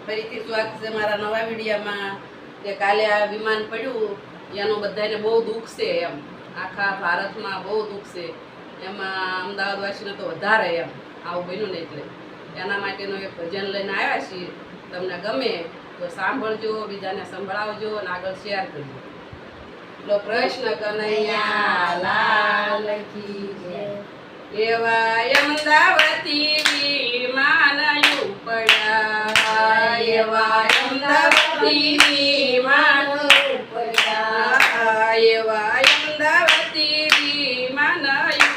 ફરીથી સ્વાગત છે મારા નવા વિડીયોમાં કે કાલે આ વિમાન પડ્યું એનું બધાને બહુ દુઃખ છે એમ આખા ભારતમાં બહુ દુઃખ છે એમાં અમદાવાદવાસીને તો વધારે એમ આવું બન્યું ને એટલે એના માટેનું એક ભજન લઈને આવ્યા છીએ તમને ગમે તો સાંભળજો બીજાને સંભળાવજો અને આગળ શેર કરજો લો કૃષ્ણ કનૈયા લાલ કી જય એવા અમદાવાદી વિમાન ઉપડ્યા એવા અમદાવાદી વિમાન ઉપડ્યા એવા અમદાવાદી વિમાન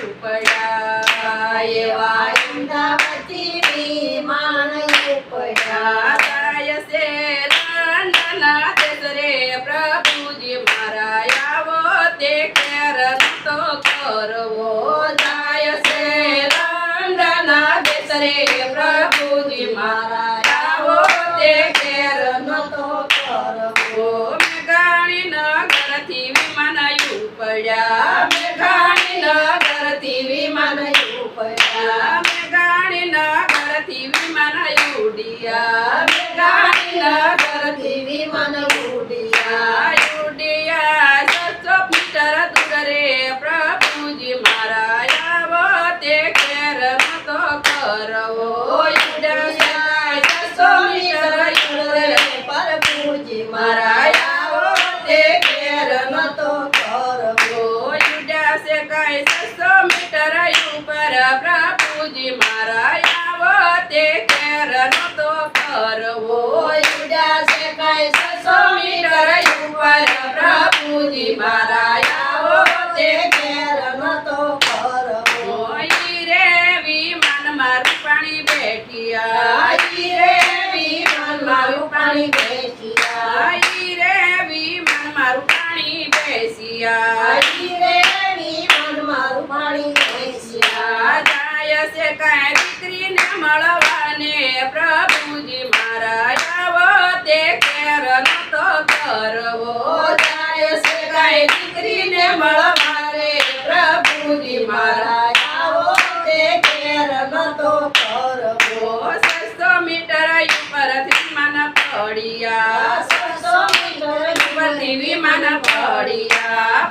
ઉપડ્યા એવા અમદાવાદી વિમાન ઉપડ્યા જાય છે લંડનના દેશ રે પ્રભુજી મારા આવો તે કેર તો કરવો જાય છે લંડનના દેશ રે પ્રભુજી મારા આવો તે કેર નતો કરવો મેઘાણી નગરથી વિમાન ઉપડ્યા મેઘાણી નગરથી વિમાન ઉપડ્યા મેઘાણી નગરથી વિમાન ઉડ્યા મેઘાણી નગરથી વિમાન ઉડ્યા ઉડ્યા 700 મીટર દૂર રે પ્રભુજી મારા આવો તે કેર નતો કરવો ઉડ્યા 700 મીટર દૂર રે પ્રભુજી મારા આવો તે કેર નતો કરવો ઉડ્યા છે કઈ 600 મીટર ઉપર પ્રભુજી મારા આવો તે કેર નતો કરવો ઉડ્યા છે કઈ 600 મીટર ઉપર પ્રભુજી મારા આવો તે ઘેર નતો કરવો ઈ રે વિમાન મારું પાણી બેઠિયા ઈ રે વિમાન મારું પાણી બેઠિયા ઈ રે વિમાન મારું પાણી બેસિયા વિમાન મારું પાણી બેસ્યા જાય છે કાંઈ દીકરીને મળવાને પ્રભુજી મારા આવો તે કેર નતો કરવો જાય છે કાંઈ દીકરીને મળવાને પ્રભુજી મારા આવો તે ઘેર નતો કરવો 600 મીટર ઉપરથી વિમાન પડ્યા 600 મીટર ઉપરથી વિમાન પડ્યા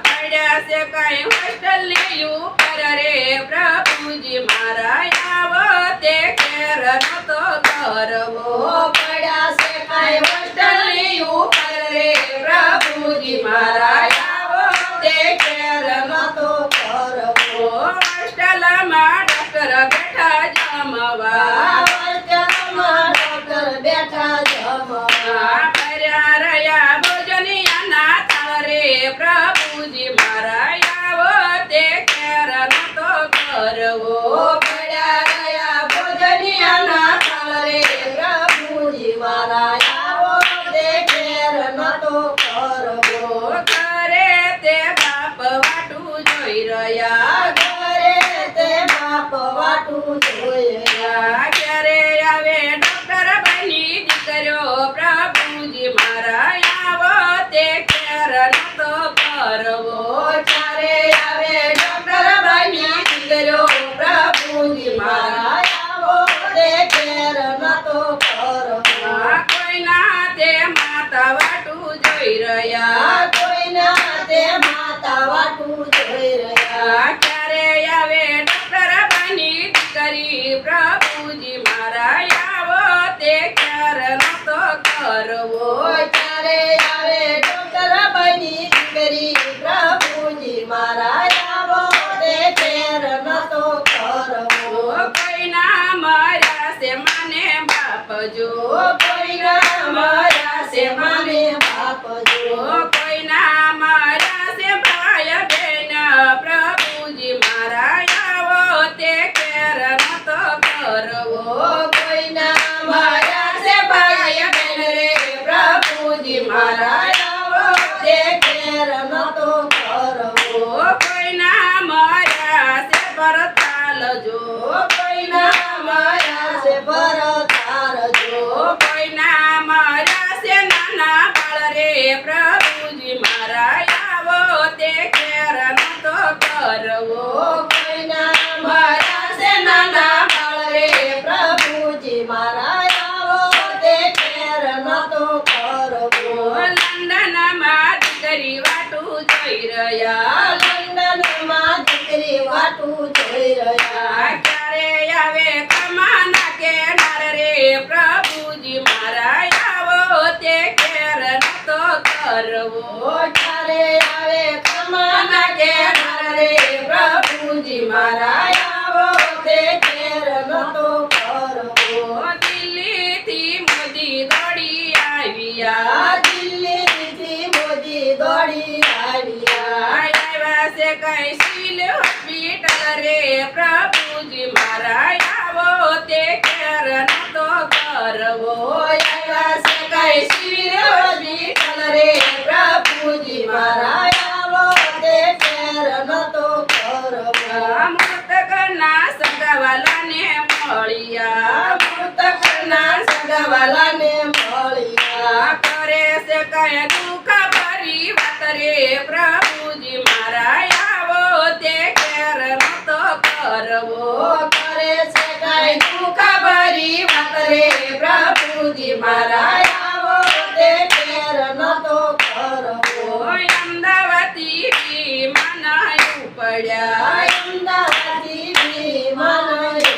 છે કઈ હોસ્ટેલ ની ઉપર રે પ્રભુજી મારા આવો તે કેર નતો કરવો પડ્યા છે કઈ હોસ્ટેલ ની ઉપર રે પ્રભુજી મારા આવો તે કેર નતો કરવો હોસ્ટેલમાં ડોક્ટર બેઠા જમવા ડોક્ટર બેઠા જમવા કર્યા રહ્યા ભોજનિયાના થાળ રે પ્રભુજી મારા આવો તે કેર નતો કરવો પડ્યા રહ્યા ભોજનિયાના થાળ રે પ્રભુજી મારા આવો તે ઘેર નતો કરવો કરે તે બાપ વાટું જોઈ રહ્યા ઘરે તે બાપ વાટું જોયા ક્યારે આવે ડોક્ટર બની દીકરો પ્રભુજી મારા આવો તે કેર નતો કરવો ચારે આવે ડોક્ટર બની દીકરો પ્રભુજી મારા આવો તે ઘેર નતો કરવો કોઈના તે માતા વાટું જોઈ રહ્યા કોઈના તે માતા વાટું જોઈ રહ્યા ક્યારે આવે ડોક્ટર બની દીકરી પ્રભુજી મારા આવો તે કેર નતો કરવો ચારે આવે ડોક્ટર બની દીકરી પ્રભુજી મારા આવો તે ઘેર નતો કરવો કોઈના મર્યા છે માને બાપ જો કોઈના મારા છે માને બાપ જો કોઈના મર્યા છે ભાઈ બેન પ્રભુજી મારા આવો તે કેર નતો કરવો કોઈના મારા છે ભાઈ બહેન રે પ્રભુજી મારા આવો તે ઘેર નતો કરવો કોઈના મર્યા છે પરતાલ જો કોઈના મારા છે ભરતાર જો કોઈના મર્યા છે નાના બાળ રે પ્રભુજી મારા આવો તે કેર નતો કરવો કોઈના મારા છે નાના બાળ રે પ્રભુજી મારા આવો તે ઘેર દયા ક્યારે આવે ખમાના કેનાર રે પ્રભુજી મારા આવો તે કેર નતો કરવો ઓ ક્યારે આવે ખમાના કેનાર રે પ્રભુજી મારા આવો તે કેર નતો કરવો દિલ્હીથી મોદી દોડી આવ્યા આ દિલ્હીથી મોદી દોડી આવ્યા આવ્યા છે કઈ સિવિલ હોસ્પિટલ રે પ્રભુજી મારા આવો તે કેર નતો કરવો આવ્યા છે કઈ સિવિલ હોસ્પિટલ રે પ્રભુજી મારા આવો તે કેર નતો કરવો મૃતકના સગાવાલાને મળ્યા મૃતકના સગાવાલાને મળ્યા કરે છે કઈ દુઃખ ભરી વાત રે પ્રભુજી મારા આવો તે કેર નતો કરવો કરે છે કઈ દુઃખ ભરી વાત રે પ્રભુજી મારા આવો તે કેર નતો કરવો અમદાવાદથી વિમાન પડ્યા અમદાવાદથી વિમાન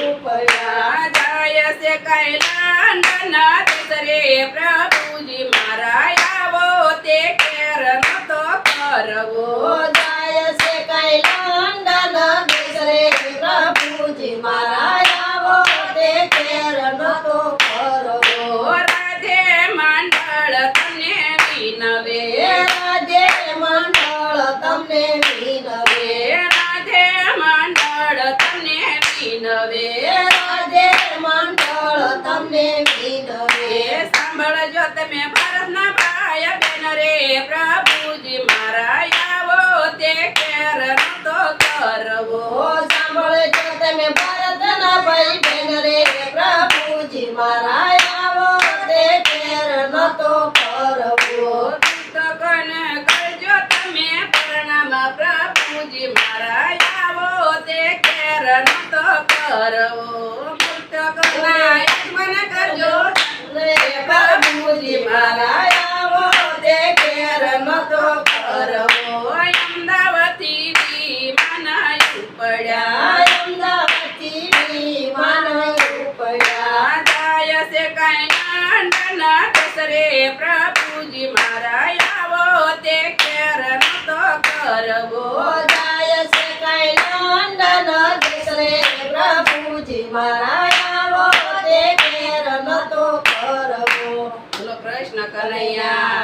ઉપડ્યા જાય છે કઈ લંડન દેશ રે પ્રભુજી મારા આવો તે કેર નતો કરવો જાય છે કઈ લંડન દેશ રે પ્રભુજી મારા આવો તે કેર નતો કરવો રાધે મંડળ તને વિનવે રાજે મંડળ તમને વિનવે રાધે મંડળ તને વિનવે રાજે મંડળ તમને વિનવે સાંભળજો તમે ભારતના ભાઈ બેન રે પ્રભુજી મારા આવો તે કેર નતો કરવો સાંભળજો તમે ભારતના ભાઈ બહેન રે પ્રભુજી મારા આવો તે કેર નતો કરવો પુસ્તકોને કરજો તમે પ્રણામ પ્રભુજી મારા આવો તે કેર નતો કરવો પુસ્તકોના યજમાન કરજો રે પ્રભુજી મારા આવો તે કેર નતો કરવો અમદાવાદથી વિમાન ઉપડ્યા અમદાવાદથી વિમાન ઉપડ્યા જાય છે કઈ લંડન દેશ રે પ્રભુજી મારા આવો તે કેર નતો કરવો જાય છે કઈ લંડન દેશ રે પ્રભુજી મારા આવો તે કેર નતો કરવો બોલો કૃષ્ણ કનૈયા